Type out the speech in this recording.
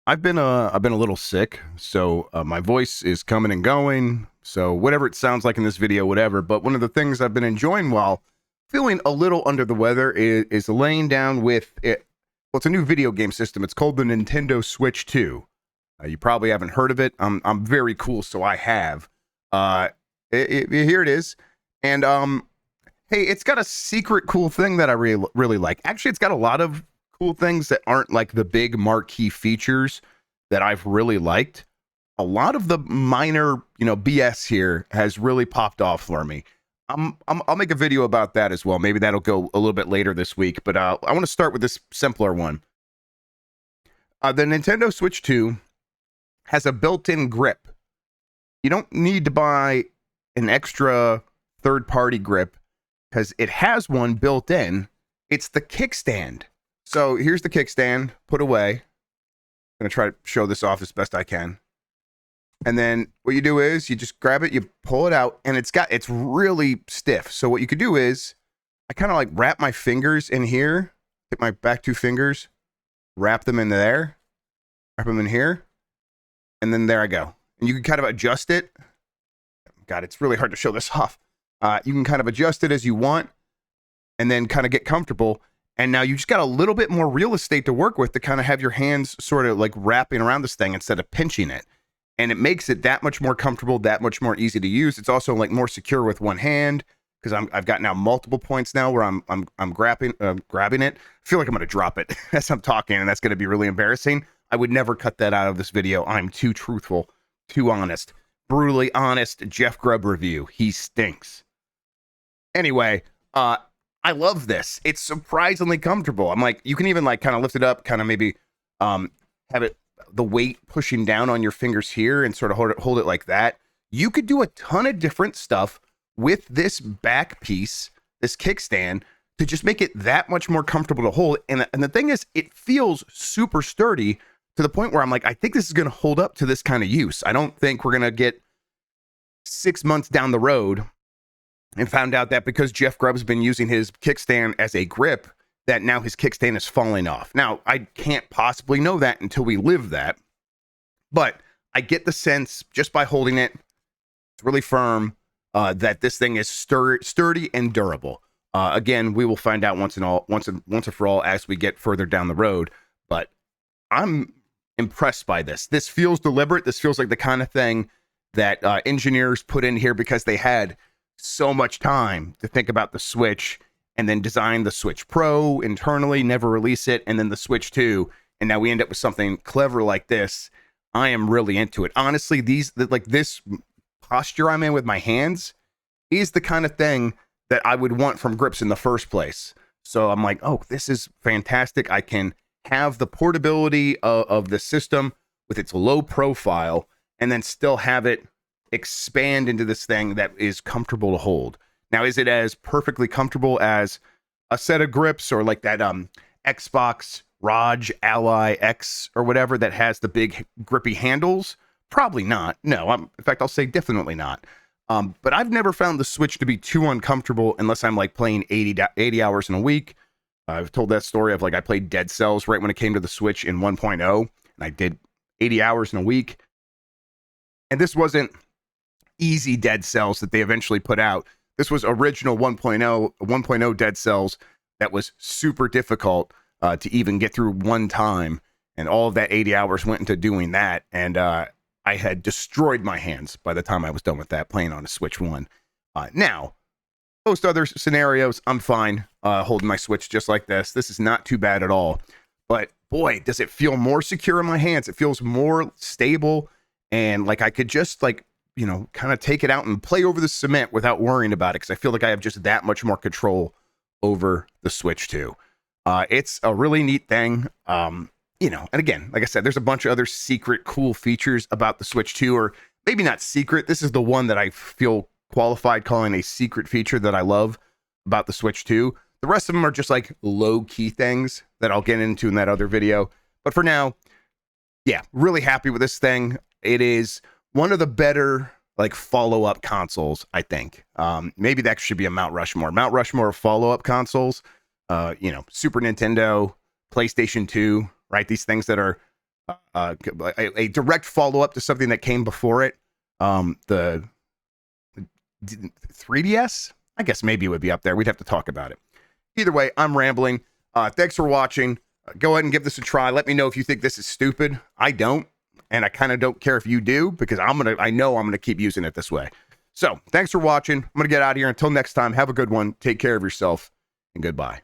I've been a little sick, so my voice is coming and going. So whatever it sounds like in this video, whatever. But one of the things I've been enjoying while feeling a little under the weather is laying down with it. Well, it's a new video game system. It's called the Nintendo Switch 2. You probably haven't heard of it. I'm very cool, so I have. Uh, Here it is, and hey, it's got a secret cool thing that I really like. Actually, it's got a lot of cool things that aren't like the big marquee features that I've really liked. A lot of the minor, BS here has really popped off for me. I'll make a video about that as well. Maybe that'll go a little bit later this week, but I want to start with this simpler one. The Nintendo Switch 2 has a built-in grip. You don't need to buy an extra third-party grip because it has one built in. It's the Kickstand. So here's the Kickstand put away. I'm going to try to show this off as best I can. And then what you do is you just grab it, you pull it out, and it's really stiff. So what you could do is I kind of like wrap my fingers in here, get my back two fingers, wrap them in there, wrap them in here, and then there I go. And you can kind of adjust it. God, it's really hard to show this off. You can kind of adjust it as you want and then kind of get comfortable. And now you just got a little bit more real estate to work with to kind of have your hands sort of like wrapping around this thing instead of pinching it. And it makes it that much more comfortable, that much more easy to use. It's also like more secure with one hand because I've got now multiple points now where I'm grabbing it. I feel like I'm going to drop it as I'm talking, and that's going to be really embarrassing. I would never cut that out of this video. I'm too truthful, too honest, brutally honest. Jeff Grubb review. He stinks. Anyway, I love this. It's surprisingly comfortable. I'm like, you can even like kind of lift it up, kind of maybe have it the weight pushing down on your fingers here and sort of hold it like that. You could do a ton of different stuff with this back piece, this kickstand, to just make it that much more comfortable to hold. And the thing is, it feels super sturdy to the point where I'm like, I think this is going to hold up to this kind of use. I don't think we're going to get 6 months down the road and found out that because Jeff Grubb's been using his kickstand as a grip, that now his kickstand is falling off. Now, I can't possibly know that until we live that, but I get the sense just by holding it, it's really firm, that this thing is sturdy and durable. Again, we will find out once and for all as we get further down the road, but I'm impressed by this. This feels deliberate. This feels like the kind of thing that engineers put in here because they had so much time to think about the Switch and then design the Switch Pro internally, never release it, and then the Switch 2, and now we end up with something clever like this. I am really into it. Honestly, this posture I'm in with my hands is the kind of thing that I would want from grips in the first place. So I'm like, oh, this is fantastic. I can have the portability of the system with its low profile and then still have it expand into this thing that is comfortable to hold. Now, is it as perfectly comfortable as a set of grips or like that Xbox ROG Ally X or whatever that has the big grippy handles? Probably not. No, in fact, I'll say definitely not. But I've never found the Switch to be too uncomfortable unless I'm like playing 80 hours in a week. I've told that story of like I played Dead Cells right when it came to the Switch in 1.0, and I did 80 hours in a week. And this wasn't easy Dead Cells that they eventually put out. This was original 1.0 Dead Cells that was super difficult to even get through one time. And all of that 80 hours went into doing that. And I had destroyed my hands by the time I was done with that, playing on a Switch 1. Now, most other scenarios, I'm fine holding my Switch just like this. This is not too bad at all. But boy, does it feel more secure in my hands. It feels more stable. And like I could just like, kind of take it out and play over the cement without worrying about it because I feel like I have just that much more control over the Switch 2. It's a really neat thing. And again, like I said, there's a bunch of other secret cool features about the Switch 2, or maybe not secret. This is the one that I feel qualified calling a secret feature that I love about the Switch 2. The rest of them are just like low-key things that I'll get into in that other video. But for now, yeah, really happy with this thing. It is one of the better like follow-up consoles, I think. Maybe that should be a Mount Rushmore of follow-up consoles. Super Nintendo, PlayStation 2, right? These things that are a direct follow-up to something that came before it. The 3DS? I guess maybe it would be up there. We'd have to talk about it. Either way, I'm rambling. Thanks for watching. Go ahead and give this a try. Let me know if you think this is stupid. I don't, and I kind of don't care if you do, because I know I'm gonna keep using it this way. So thanks for watching. I'm gonna get out of here. Until next time, have a good one. Take care of yourself, and goodbye.